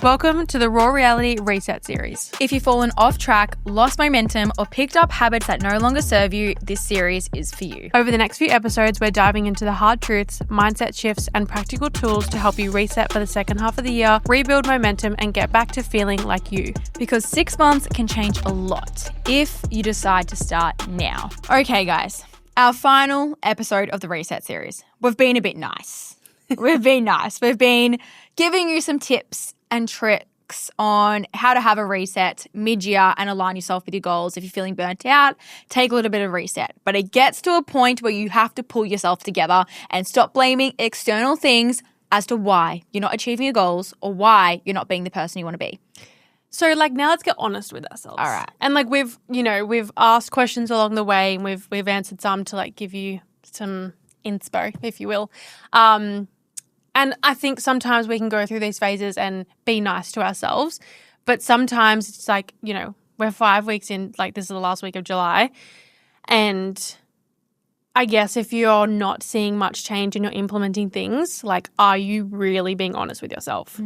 Welcome to the Raw Reality Reset series. If you've fallen off track, lost momentum, or picked up habits that no longer serve you, this series is for you. Over the next few episodes, we're diving into the hard truths, mindset shifts, and practical tools to help you reset for the second half of the year, rebuild momentum, and get back to feeling like you. Because 6 months can change a lot if you decide to start now. Okay, guys, our final episode of the Reset series. We've been a bit nice. We've been giving you some tips and tricks on how to have a reset mid-year and align yourself with your goals. If you're feeling burnt out, take a little bit of reset. But it gets to a point where you have to pull yourself together and stop blaming external things as to why you're not achieving your goals or why you're not being the person you want to be. So now let's get honest with ourselves. All right. And we've asked questions along the way, and we've answered some to give you some inspo, if you will. And I think sometimes we can go through these phases and be nice to ourselves, but sometimes it's we're 5 weeks in, this is the last week of July, and I guess if you're not seeing much change and you're implementing things, are you really being honest with yourself?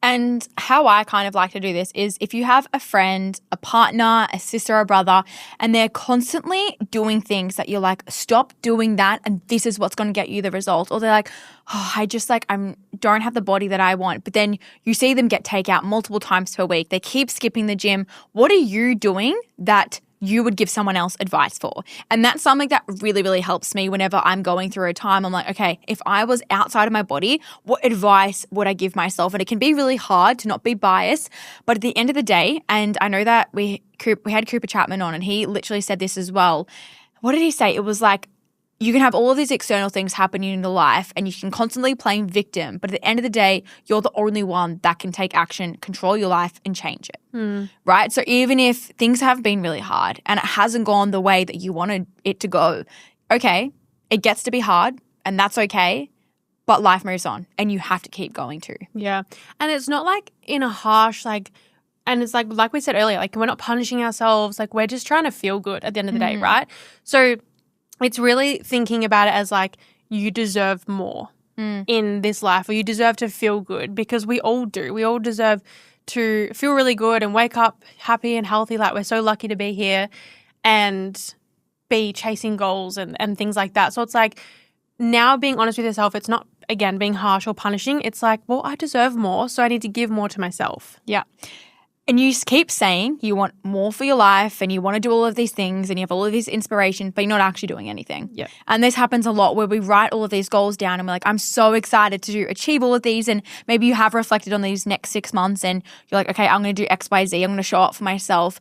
And how I kind of like to do this is if you have a friend, a partner, a sister or brother, and they're constantly doing things that you're like, stop doing that and this is what's going to get you the result. Or they're like, oh, I don't have the body that I want. But then you see them get takeout multiple times per week. They keep skipping the gym. What are you doing that you would give someone else advice for? And that's something that really, really helps me whenever I'm going through a time. I'm like, okay, if I was outside of my body, what advice would I give myself? And it can be really hard to not be biased. But at the end of the day, and I know that we had Cooper Chapman on and he literally said this as well. What did he say? It was like, you can have all of these external things happening in your life and you can constantly play victim. But at the end of the day, you're the only one that can take action, control your life and change it. Right? So even if things have been really hard and it hasn't gone the way that you wanted it to go, okay, it gets to be hard and that's okay. But life moves on and you have to keep going too. Yeah. And it's not in a harsh, and it's like we said earlier, we're not punishing ourselves. We're just trying to feel good at the end of the day, right? So it's really thinking about it as you deserve more in this life, or you deserve to feel good, because we all do. We all deserve to feel really good and wake up happy and healthy. We're so lucky to be here and be chasing goals and things like that. So it's now being honest with yourself, it's not, again, being harsh or punishing. It's well, I deserve more, so I need to give more to myself. Yeah. And you keep saying you want more for your life and you want to do all of these things and you have all of this inspiration, but you're not actually doing anything. Yeah. And this happens a lot where we write all of these goals down and we're like, I'm so excited to achieve all of these. And maybe you have reflected on these next 6 months and you're like, okay, I'm going to do X, Y, Z. I'm going to show up for myself.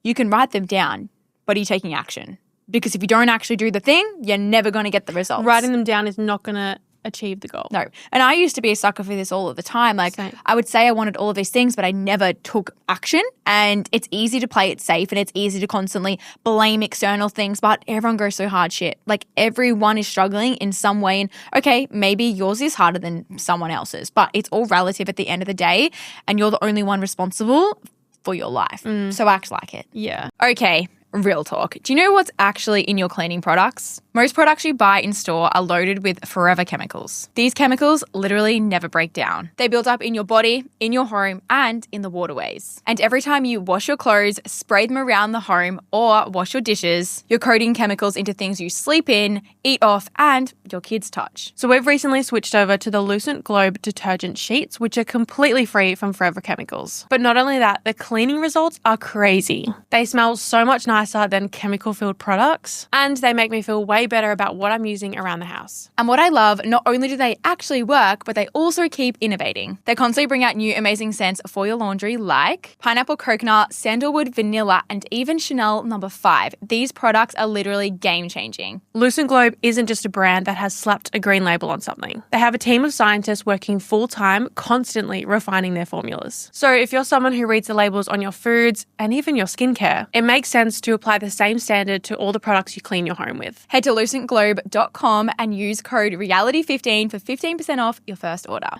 You can write them down, but are you taking action? Because if you don't actually do the thing, you're never going to get the results. Writing them down is not going to achieve the goal. No. And I used to be a sucker for this all of the time. Same. I would say I wanted all of these things, but I never took action. And it's easy to play it safe and it's easy to constantly blame external things, but everyone goes through hard shit. Everyone is struggling in some way. And okay, maybe yours is harder than someone else's, but it's all relative at the end of the day. And you're the only one responsible for your life. So act like it. Yeah. Okay. Real talk. Do you know what's actually in your cleaning products? Most products you buy in store are loaded with forever chemicals. These chemicals literally never break down. They build up in your body, in your home, and in the waterways. And every time you wash your clothes, spray them around the home, or wash your dishes, you're coating chemicals into things you sleep in, eat off, and your kids touch. So we've recently switched over to the Lucent Globe detergent sheets, which are completely free from forever chemicals. But not only that, the cleaning results are crazy. They smell so much nicer than chemical-filled products, and they make me feel way better about what I'm using around the house. And what I love, not only do they actually work, but they also keep innovating. They constantly bring out new amazing scents for your laundry like pineapple coconut, sandalwood vanilla, and even Chanel No. 5. These products are literally game-changing. Lucent Globe isn't just a brand that has slapped a green label on something. They have a team of scientists working full-time, constantly refining their formulas. So if you're someone who reads the labels on your foods and even your skincare, it makes sense to apply the same standard to all the products you clean your home with. Head to lucentglobe.com and use code REALITY15 for 15% off your first order.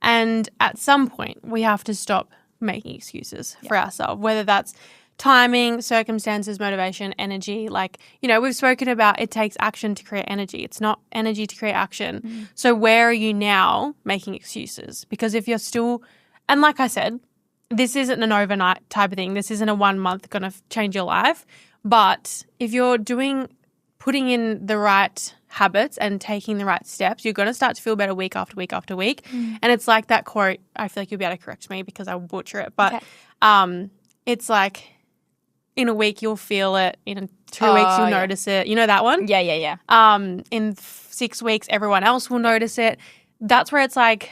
And at some point, we have to stop making excuses for ourselves, whether that's timing, circumstances, motivation, energy. We've spoken about it takes action to create energy. It's not energy to create action. So where are you now making excuses? Because if you're still And like I said, this isn't an overnight type of thing. This isn't a 1 month going to change your life. But if you're putting in the right habits and taking the right steps, you're going to start to feel better week after week after week. And it's like that quote, I feel like you'll be able to correct me because I will butcher it. But it's like in a week you'll feel it. In 2 weeks you'll notice it. You know that one? Yeah. In 6 weeks everyone else will notice it. That's where it's like,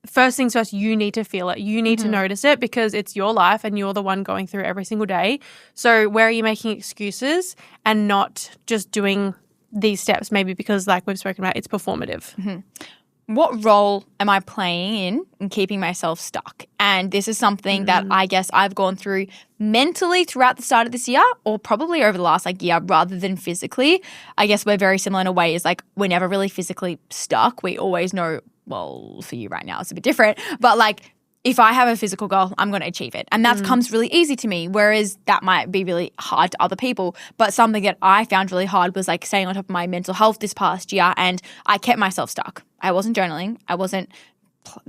first things first, you need to feel it. You need to notice it because it's your life and you're the one going through it every single day. So where are you making excuses and not just doing these steps maybe because like we've spoken about, it's performative. What role am I playing in keeping myself stuck? And this is something that I guess I've gone through mentally throughout the start of this year or probably over the last like year rather than physically. I guess we're very similar in a way is like we're never really physically stuck. We always know, well, for you right now it's a bit different, but like if I have a physical goal, I'm going to achieve it. And that comes really easy to me, whereas that might be really hard to other people. But something that I found really hard was like staying on top of my mental health this past year, and I kept myself stuck. I wasn't journaling. I wasn't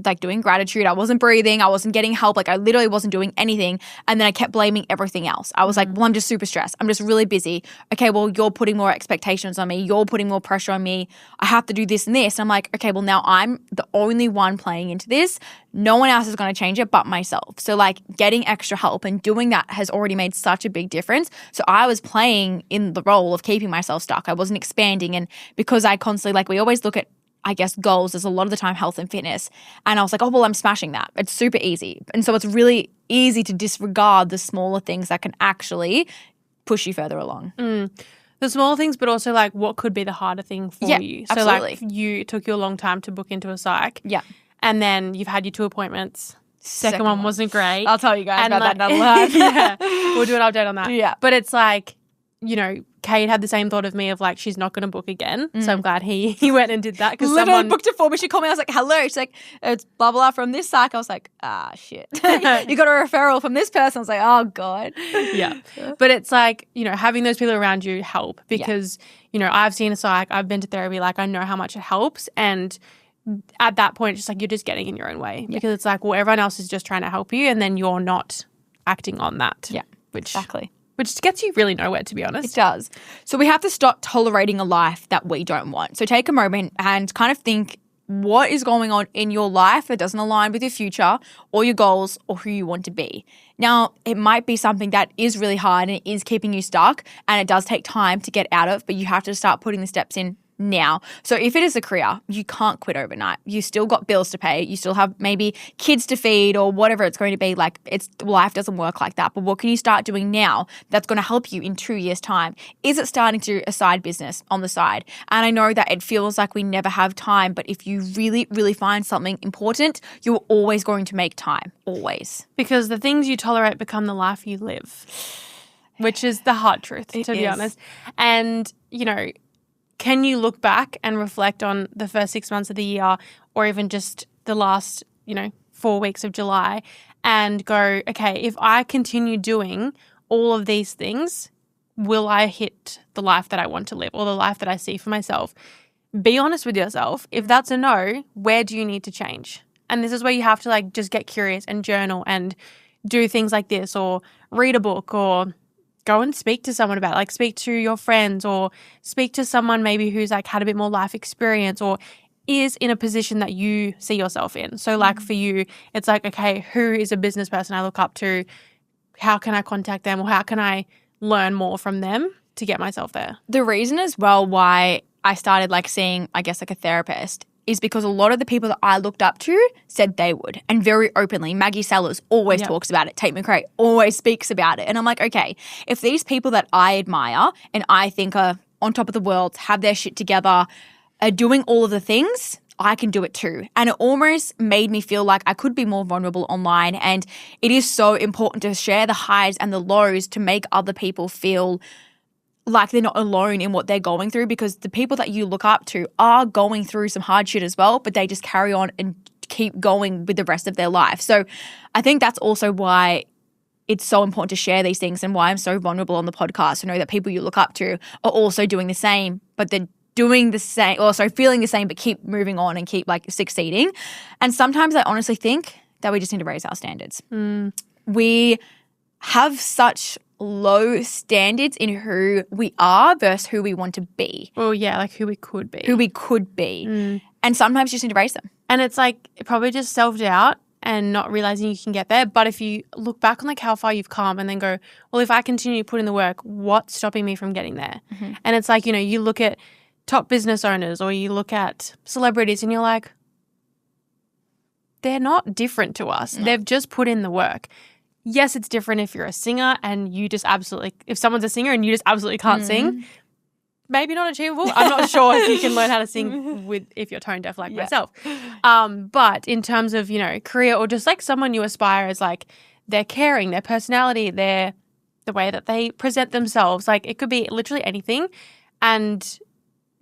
like doing gratitude. I wasn't breathing. I wasn't getting help. Like I literally wasn't doing anything. And then I kept blaming everything else. I was like, well, I'm just super stressed. I'm just really busy. Okay, well, you're putting more expectations on me. You're putting more pressure on me. I have to do this and this. And I'm like, okay, well, now I'm the only one playing into this. No one else is going to change it but myself. So like getting extra help and doing that has already made such a big difference. So I was playing in the role of keeping myself stuck. I wasn't expanding. And because I constantly, like we always look at, I guess, goals is a lot of the time health and fitness. And I was like, oh, well, I'm smashing that. It's super easy. And so it's really easy to disregard the smaller things that can actually push you further along. The smaller things, but also like what could be the harder thing for you. So absolutely. Like it took you a long time to book into a psych. Yeah. And then you've had your 2 appointments. Second one wasn't great. I'll tell you guys about like, that another time. Yeah. We'll do an update on that. Yeah. But it's like, you know, Kate had the same thought of me of like, she's not going to book again. So I'm glad he went and did that. Because literally booked it for me. She called me. I was like, hello. She's like, it's blah, blah, from this psych. I was like, shit. You got a referral from this person. I was like, oh, God. Yeah. But it's like, you know, having those people around you help because, you know, I've seen a psych. I've been to therapy. Like, I know how much it helps. And at that point, it's just like you're just getting in your own way because it's like, well, everyone else is just trying to help you and then you're not acting on that. Yeah, exactly. Which gets you really nowhere, to be honest. It does. So we have to stop tolerating a life that we don't want. So take a moment and kind of think what is going on in your life that doesn't align with your future or your goals or who you want to be. Now, it might be something that is really hard and it is keeping you stuck and it does take time to get out of, but you have to start putting the steps in now. So if it is a career, you can't quit overnight. You still got bills to pay. You still have maybe kids to feed or whatever it's going to be. Like life doesn't work like that. But what can you start doing now that's going to help you in 2 years' time? Is it starting to do a side business on the side? And I know that it feels like we never have time, but if you really, really find something important, you're always going to make time. Always. Because the things you tolerate become the life you live, which is the hard truth, to be honest. And, you know, can you look back and reflect on the first 6 months of the year or even just the last, 4 weeks of July and go, okay, if I continue doing all of these things, will I hit the life that I want to live or the life that I see for myself? Be honest with yourself. If that's a no, where do you need to change? And this is where you have to just get curious and journal and do things like this or read a book or go and speak to someone about it. Speak to your friends or speak to someone maybe who's had a bit more life experience or is in a position that you see yourself in. So for you, it's okay, who is a business person I look up to? How can I contact them or how can I learn more from them to get myself there? The reason as well why I started seeing, I guess, a therapist is because a lot of the people that I looked up to said they would, and very openly. Maggie Sellers always talks about it. Tate McRae always speaks about it. And I'm like, okay, if these people that I admire and I think are on top of the world, have their shit together, are doing all of the things, I can do it too. And it almost made me feel like I could be more vulnerable online. And it is so important to share the highs and the lows to make other people feel like they're not alone in what they're going through, because the people that you look up to are going through some hard shit as well, but they just carry on and keep going with the rest of their life. So I think that's also why it's so important to share these things and why I'm so vulnerable on the podcast to know that people you look up to are also doing the same, but they're doing the same, feeling the same, but keep moving on and keep succeeding. And sometimes I honestly think that we just need to raise our standards. We have such low standards in who we are versus who we want to be. Well, yeah, like who we could be. And sometimes you just need to raise them. And it's like probably just self-doubt and not realizing you can get there. But if you look back on like how far you've come and then go, well, if I continue to put in the work, what's stopping me from getting there? And it's like, you look at top business owners or you look at celebrities and you're like, they're not different to us. No. They've just put in the work. Yes, it's different if you're a singer and you just absolutely, if someone's a singer and you just absolutely can't sing, maybe not achievable. I'm not sure if you can learn how to sing if you're tone deaf like myself. But in terms of, career or just like someone you aspire as like their caring, their personality, the way that they present themselves, like it could be literally anything. And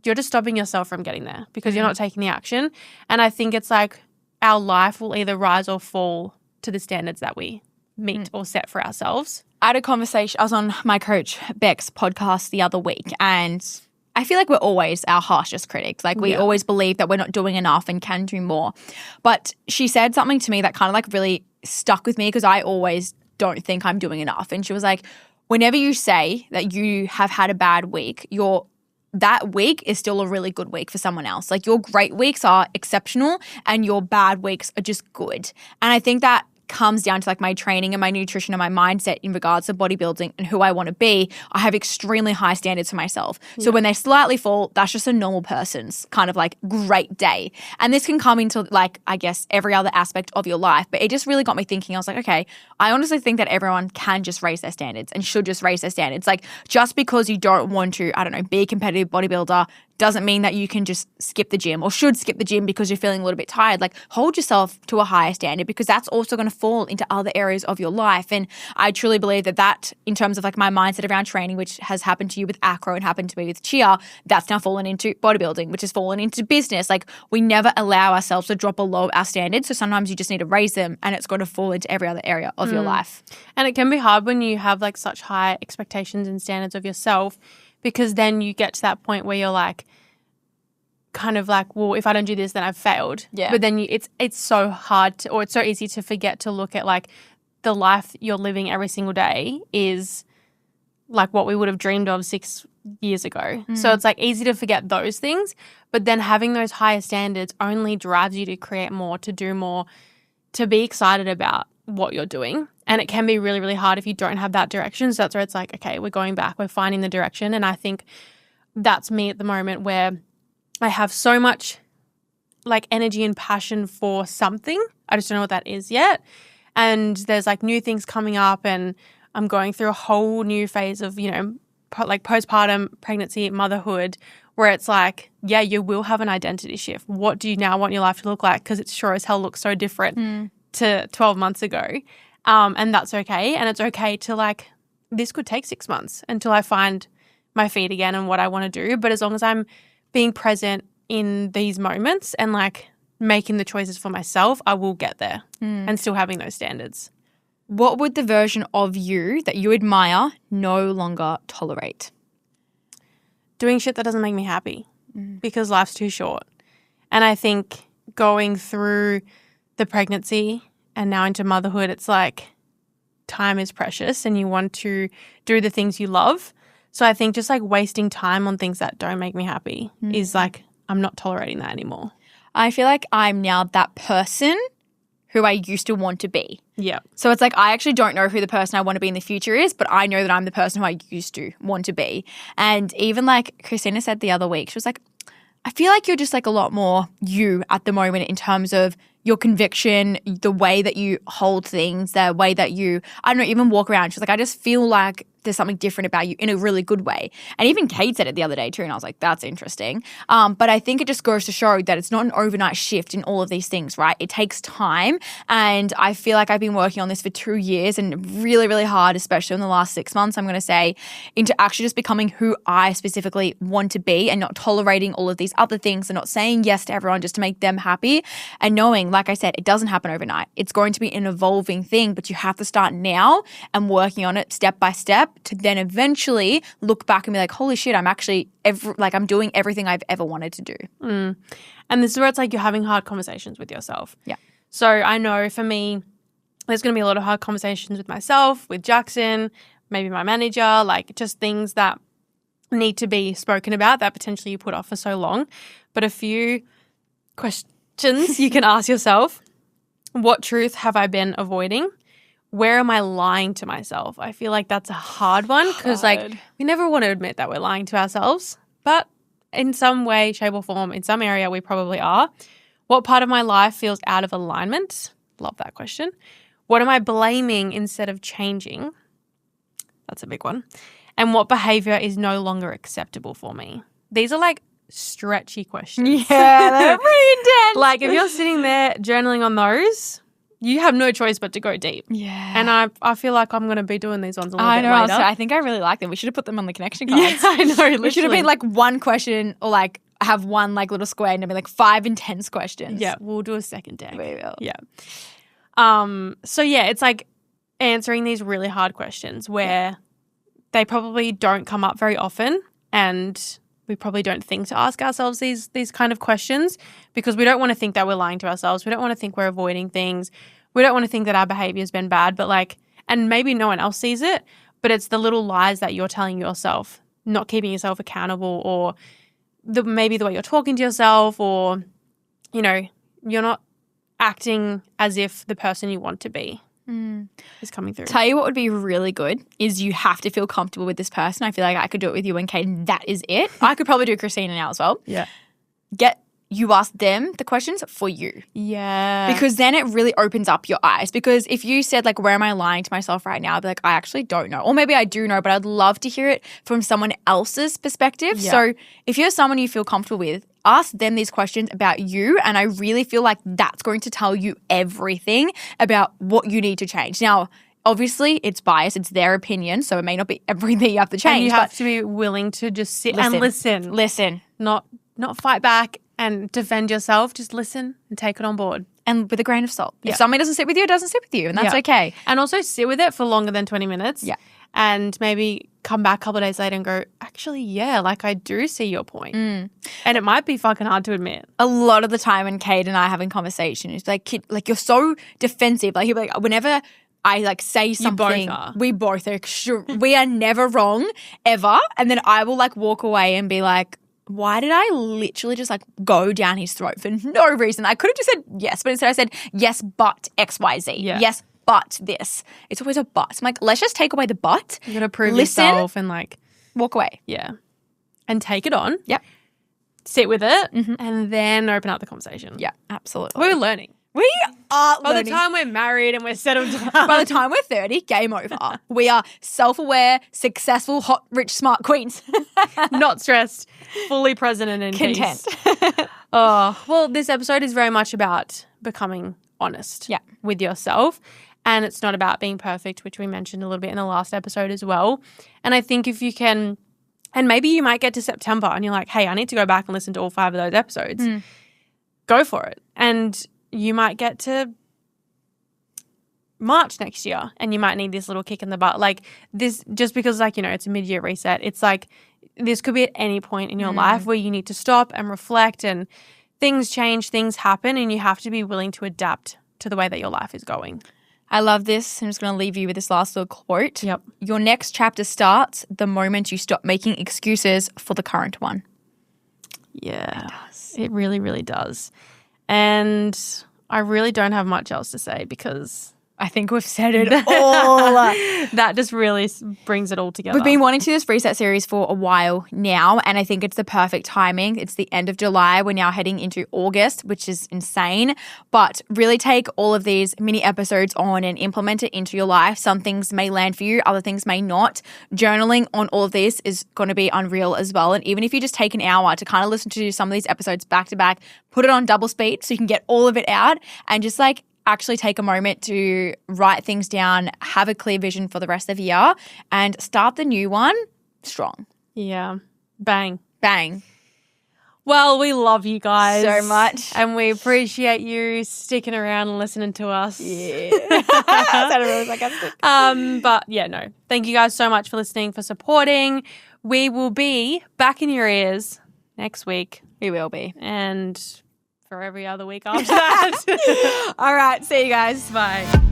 you're just stopping yourself from getting there because you're not taking the action. And I think it's like our life will either rise or fall to the standards that we meet or set for ourselves. I had a conversation. I was on my coach Beck's podcast the other week, and I feel like we're always our harshest critics. Like we always believe that we're not doing enough and can do more. But she said something to me that kind of like really stuck with me because I always don't think I'm doing enough. And she was like, whenever you say that you have had a bad week, that week is still a really good week for someone else. Like your great weeks are exceptional and your bad weeks are just good. And I think that comes down to like my training and my nutrition and my mindset in regards to bodybuilding and who I want to be. I have extremely high standards for myself. So when they slightly fall, that's just a normal person's kind of like great day. And this can come into like, I guess, every other aspect of your life. But it just really got me thinking. I was like, okay, I honestly think that everyone can just raise their standards and should just raise their standards. Like just because you don't want to, I don't know, be a competitive bodybuilder doesn't mean that you can just skip the gym or should skip the gym because you're feeling a little bit tired. Like hold yourself to a higher standard because that's also going to fall into other areas of your life. And I truly believe that in terms of like my mindset around training, which has happened to you with acro and happened to me with cheer, that's now fallen into bodybuilding, which has fallen into business. Like we never allow ourselves to drop below our standards. So sometimes you just need to raise them and it's going to fall into every other area of your life. And it can be hard when you have like such high expectations and standards of yourself because then you get to that point where you're like, kind of like, well, if I don't do this, then I've failed. Yeah. But then it's so hard or it's so easy to forget to look at like the life you're living every single day is like what we would have dreamed of 6 years ago. So it's like easy to forget those things. But then having those higher standards only drives you to create more, to do more, to be excited about what you're doing. And it can be really, really hard if you don't have that direction. So that's where it's like, okay, we're going back, we're finding the direction. And I think that's me at the moment where I have so much like energy and passion for something. I just don't know what that is yet. And there's like new things coming up and I'm going through a whole new phase of, like postpartum, pregnancy, motherhood, where it's like, yeah, you will have an identity shift. What do you now want your life to look like? Because it sure as hell looks so different to 12 months ago. And that's okay. And it's okay to like, this could take 6 months until I find my feet again and what I want to do. But as long as I'm being present in these moments and like making the choices for myself, I will get there and still having those standards. What would the version of you that you admire no longer tolerate? Doing shit that doesn't make me happy because life's too short. And I think going through the pregnancy and now into motherhood, it's like time is precious and you want to do the things you love. So I think just like wasting time on things that don't make me happy is like, I'm not tolerating that anymore. I feel like I'm now that person who I used to want to be. Yeah. So it's like I actually don't know who the person I want to be in the future is, but I know that I'm the person who I used to want to be. And even like Christina said the other week, she was like, I feel like you're just like a lot more you at the moment in terms of your conviction, the way that you hold things, the way that you, I don't know, even walk around. She's like, I just feel like there's something different about you in a really good way. And even Kate said it the other day too, and I was like, that's interesting. But I think it just goes to show that it's not an overnight shift in all of these things, right? It takes time. And I feel like I've been working on this for 2 years and really, really hard, especially in the last 6 months, I'm going to say, into actually just becoming who I specifically want to be and not tolerating all of these other things and not saying yes to everyone just to make them happy. And knowing, like I said, it doesn't happen overnight. It's going to be an evolving thing, but you have to start now and working on it step by step to then eventually look back and be like, holy shit, I'm actually I'm doing everything I've ever wanted to do. And this is where it's like you're having hard conversations with yourself. Yeah. So I know for me, there's going to be a lot of hard conversations with myself, with Jackson, maybe my manager, like just things that need to be spoken about that potentially you put off for so long. But a few questions you can ask yourself. What truth have I been avoiding? Where am I lying to myself? I feel like that's a hard one because like we never want to admit that we're lying to ourselves, but in some way, shape or form, in some area we probably are. What part of my life feels out of alignment? Love that question. What am I blaming instead of changing? That's a big one. And what behavior is no longer acceptable for me? These are like stretchy questions. Yeah, they're pretty intense. Like if you're sitting there journaling on those, you have no choice but to go deep. Yeah. And I feel like I'm going to be doing these ones a little bit know. later. So I think I really like them. We should have put them on the connection cards. Yeah, I know. We should have been like one question or like have one like little square and it'd be like 5 intense questions. Yeah, we'll do a second deck. We will. Yeah. So yeah, it's like answering these really hard questions where they probably don't come up very often and we probably don't think to ask ourselves these kind of questions because we don't want to think that we're lying to ourselves. We don't want to think we're avoiding things. We don't want to think that our behavior has been bad, but like, and maybe no one else sees it, but it's the little lies that you're telling yourself, not keeping yourself accountable or maybe the way you're talking to yourself or, you know, you're not acting as if the person you want to be is coming through. Tell you what would be really good is you have to feel comfortable with this person. I feel like I could do it with you and Kate and that is it. I could probably do Christina now as well. Yeah. You ask them the questions for you. Yeah. Because then it really opens up your eyes. Because if you said like, where am I lying to myself right now? I'd be like, I actually don't know. Or maybe I do know, but I'd love to hear it from someone else's perspective. Yeah. So if you're someone you feel comfortable with, ask them these questions about you. And I really feel like that's going to tell you everything about what you need to change. Now, obviously, it's biased. It's their opinion. So it may not be everything you have to change. And you have to be willing to just sit and listen. Listen. Not fight back and defend yourself. Just listen and take it on board. And with a grain of salt. Yeah. If something doesn't sit with you, it doesn't sit with you. And that's okay. And also sit with it for longer than 20 minutes. Yeah. And maybe come back a couple of days later and go, actually, yeah, like I do see your point. And it might be fucking hard to admit. A lot of the time when Kate and I are having conversation, it's like, like you're so defensive. Like, he'll be like, whenever I like say something, we both are sure we are never wrong ever. And then I will like walk away and be like, why did I literally just like go down his throat for no reason? I could have just said yes, but instead I said yes, but XYZ. Yeah. Yes, but this. It's always a but. I'm like, let's just take away the but. You got to prove yourself and like walk away. Yeah. And take it on. Yep. Sit with it and then open up the conversation. Yeah, absolutely. We're learning. We are learning. By the time we're married and we're settled down. By the time we're 30, game over. We are self-aware, successful, hot, rich, smart queens. Not stressed, fully present and in content. Peace. Oh, well, this episode is very much about becoming honest with yourself. And it's not about being perfect, which we mentioned a little bit in the last episode as well. And I think if you can, and maybe you might get to September and you're like, hey, I need to go back and listen to all 5 of those episodes. Go for it. And you might get to March next year and you might need this little kick in the butt. Like this, just because like, you know, it's a mid-year reset. It's like this could be at any point in your life where you need to stop and reflect and things change, things happen, and you have to be willing to adapt to the way that your life is going. I love this. I'm just going to leave you with this last little quote. Yep. Your next chapter starts the moment you stop making excuses for the current one. Yeah. It does. It really, really does. And I really don't have much else to say because I think we've said it all. That just really brings it all together. We've been wanting to do this reset series for a while now, and I think it's the perfect timing. It's the end of July. We're now heading into August, which is insane. But really take all of these mini episodes on and implement it into your life. Some things may land for you, other things may not. Journaling on all of this is going to be unreal as well. And even if you just take an hour to kind of listen to some of these episodes back to back, put it on double speed so you can get all of it out and just like actually take a moment to write things down, have a clear vision for the rest of the year, and start the new one strong. Yeah. Bang. Bang. Well, we love you guys so much. And we appreciate you sticking around and listening to us. Yeah. That sounded really sarcastic. But yeah, no. Thank you guys so much for listening, for supporting. We will be back in your ears next week. We will be. And or every other week after that. All right. See you guys. Bye.